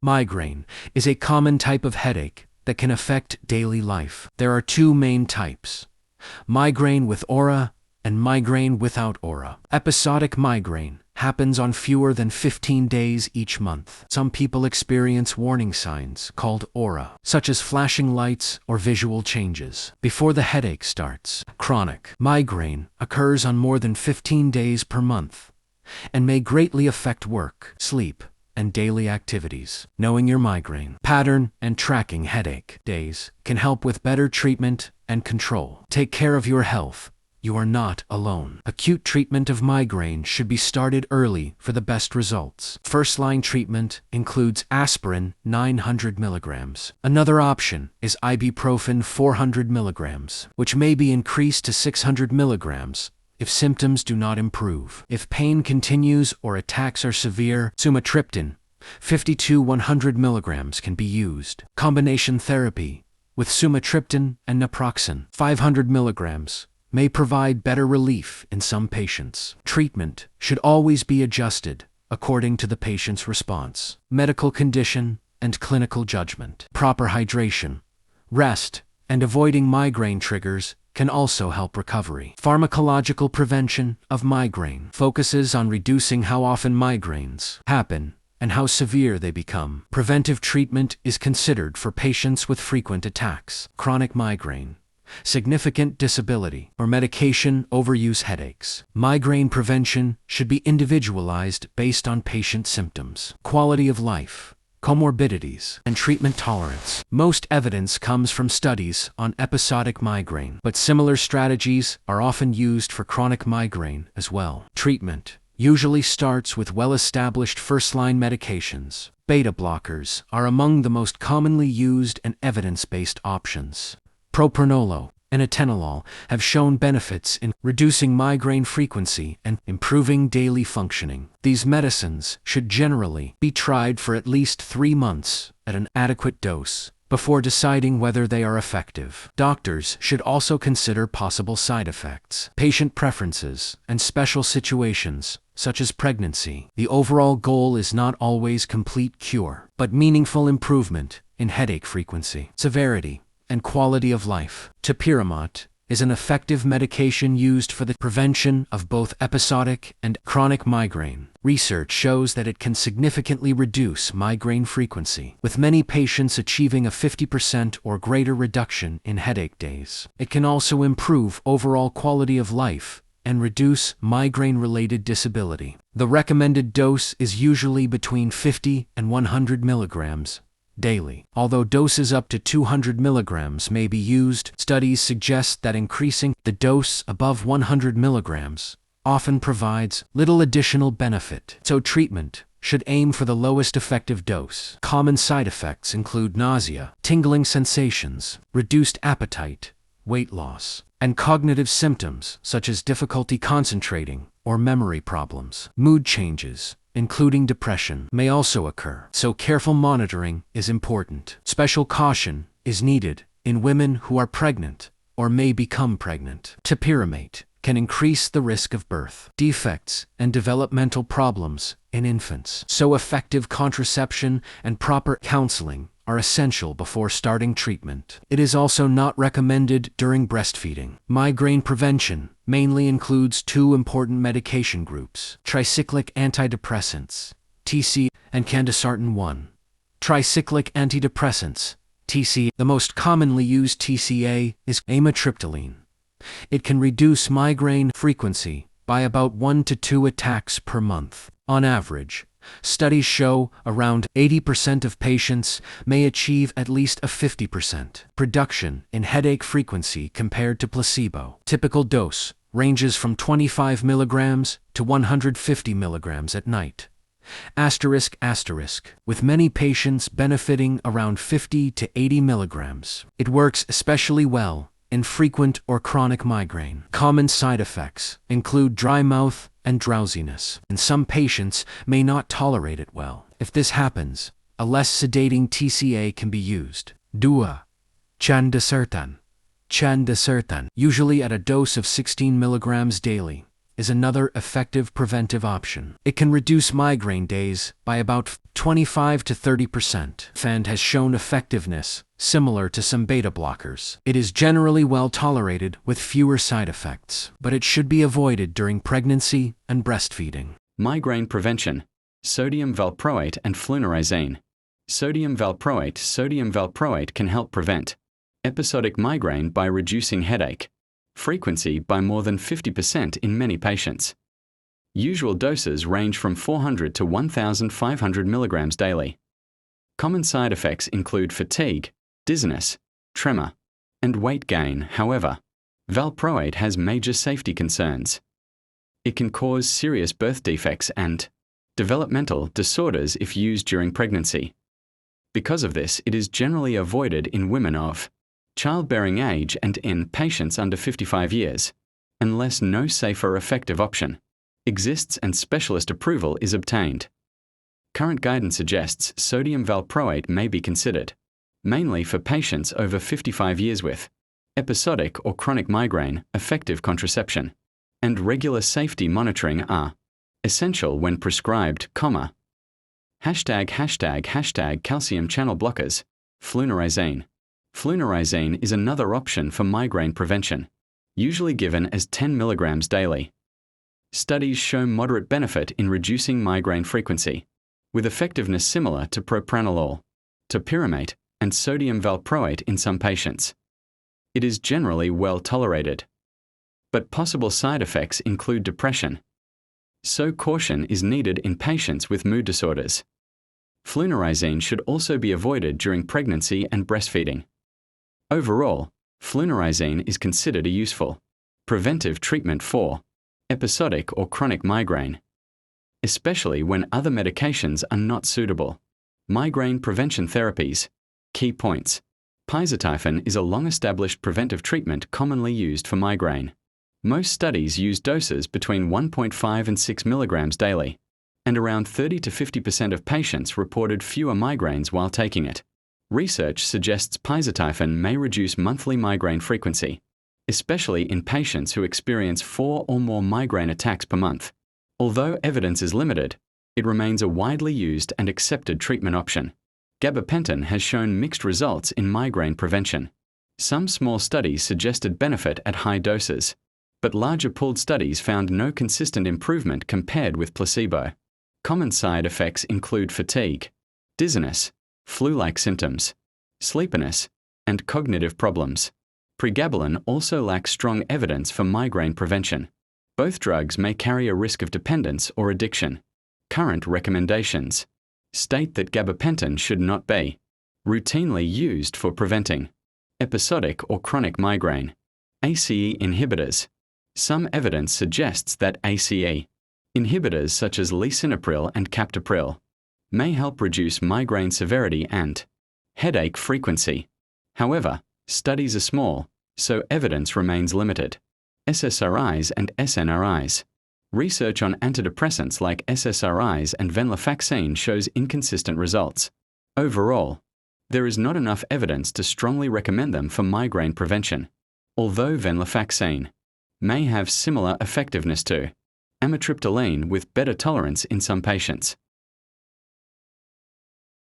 Migraine is a common type of headache that can affect daily life. There are two main types: migraine with aura and migraine without aura. Episodic migraine happens on fewer than 15 days each month. Some people experience warning signs called aura, such as flashing lights or visual changes, before the headache starts. Chronic migraine occurs on more than 15 days per month and may greatly affect work, sleep, and daily activities. Knowing your migraine pattern and tracking headache days can help with better treatment and control. Take care of your health. You are not alone. Acute treatment of migraine should be started early for the best results. First-line treatment includes aspirin 900 mg. Another option is ibuprofen 400 mg, which may be increased to 600 mg if symptoms do not improve. If pain continues or attacks are severe, sumatriptan 50 to 100 mg can be used. Combination therapy with sumatriptan and naproxen 500 mg may provide better relief in some patients. Treatment should always be adjusted according to the patient's response, medical condition, and clinical judgment. Proper hydration, rest, and avoiding migraine triggers can also help recovery. Pharmacological prevention of migraine focuses on reducing how often migraines happen and how severe they become. Preventive treatment is considered for patients with frequent attacks, chronic migraine, significant disability, or medication overuse headaches. Migraine prevention should be individualized based on patient symptoms, quality of life, comorbidities, and treatment tolerance. Most evidence comes from studies on episodic migraine, but similar strategies are often used for chronic migraine as well. Treatment usually starts with well-established first-line medications. Beta blockers are among the most commonly used and evidence-based options. Propranolol and atenolol have shown benefits in reducing migraine frequency and improving daily functioning. These medicines should generally be tried for at least 3 months at an adequate dose before deciding whether they are effective. Doctors should also consider possible side effects, patient preferences, and special situations, such as pregnancy. The overall goal is not always complete cure, but meaningful improvement in headache frequency, severity, and quality of life. Topiramate is an effective medication used for the prevention of both episodic and chronic migraine. Research shows that it can significantly reduce migraine frequency, with many patients achieving a 50% or greater reduction in headache days. It can also improve overall quality of life and reduce migraine-related disability. The recommended dose is usually between 50 and 100 mg daily. Although doses up to 200 mg may be used, studies suggest that increasing the dose above 100 mg often provides little additional benefit, so treatment should aim for the lowest effective dose. Common side effects include nausea, tingling sensations, reduced appetite, weight loss, and cognitive symptoms such as difficulty concentrating or memory problems. Mood changes, including depression, may also occur, so careful monitoring is important. Special caution is needed in women who are pregnant or may become pregnant. Topiramate can increase the risk of birth defects and developmental problems in infants, so effective contraception and proper counseling are essential before starting treatment. It is also not recommended during breastfeeding. Migraine prevention mainly includes 2 important medication groups: tricyclic antidepressants, TC, and candesartan 1. Tricyclic antidepressants, TC. The most commonly used TCA is amitriptyline. It can reduce migraine frequency by about 1 to 2 attacks per month. On average, studies show around 80% of patients may achieve at least a 50% reduction in headache frequency compared to placebo. Typical dose ranges from 25 mg to 150 mg at night. With many patients benefiting around 50 to 80 mg. It works especially well in frequent or chronic migraine. Common side effects include dry mouth and drowsiness, and some patients may not tolerate it well. If this happens, a less sedating TCA can be used. Candesartan, usually at a dose of 16 mg daily, is another effective preventive option. It can reduce migraine days by about 25 to 30%, and has shown effectiveness similar to some beta blockers. It is generally well tolerated with fewer side effects, but it should be avoided during pregnancy and breastfeeding. Migraine prevention: sodium valproate and flunarizine. Sodium valproate can help prevent episodic migraine by reducing headache frequency by more than 50% in many patients. Usual doses range from 400 to 1,500 milligrams daily. Common side effects include fatigue, dizziness, tremor, and weight gain. However, valproate has major safety concerns. It can cause serious birth defects and developmental disorders if used during pregnancy. Because of this, it is generally avoided in women of childbearing age and in patients under 55 years, unless no safer effective option exists and specialist approval is obtained. Current guidance suggests sodium valproate may be considered, mainly for patients over 55 years with episodic or chronic migraine. Effective contraception and regular safety monitoring are essential when prescribed, ### calcium channel blockers. Flunarizine. Flunarizine is another option for migraine prevention, usually given as 10 milligrams daily. Studies show moderate benefit in reducing migraine frequency, with effectiveness similar to propranolol, topiramate, and sodium valproate in some patients. It is generally well tolerated, but possible side effects include depression, so caution is needed in patients with mood disorders. Flunarizine should also be avoided during pregnancy and breastfeeding. Overall, flunarizine is considered a useful preventive treatment for episodic or chronic migraine, especially when other medications are not suitable. Migraine prevention therapies. Key points. Pizotifen is a long-established preventive treatment commonly used for migraine. Most studies use doses between 1.5 and 6 milligrams daily, and around 30 to 50% of patients reported fewer migraines while taking it. Research suggests Pizotifen may reduce monthly migraine frequency, especially in patients who experience 4 or more migraine attacks per month. Although evidence is limited, it remains a widely used and accepted treatment option. Gabapentin has shown mixed results in migraine prevention. Some small studies suggested benefit at high doses, but larger pooled studies found no consistent improvement compared with placebo. Common side effects include fatigue, dizziness, flu-like symptoms, sleepiness, and cognitive problems. Pregabalin also lacks strong evidence for migraine prevention. Both drugs may carry a risk of dependence or addiction. Current recommendations state that gabapentin should not be routinely used for preventing episodic or chronic migraine. ACE inhibitors. Some evidence suggests that ACE inhibitors such as lisinopril and captopril may help reduce migraine severity and headache frequency. However, studies are small, so evidence remains limited. SSRIs and SNRIs. Research on antidepressants like SSRIs and venlafaxine shows inconsistent results. Overall, there is not enough evidence to strongly recommend them for migraine prevention, although venlafaxine may have similar effectiveness to amitriptyline with better tolerance in some patients.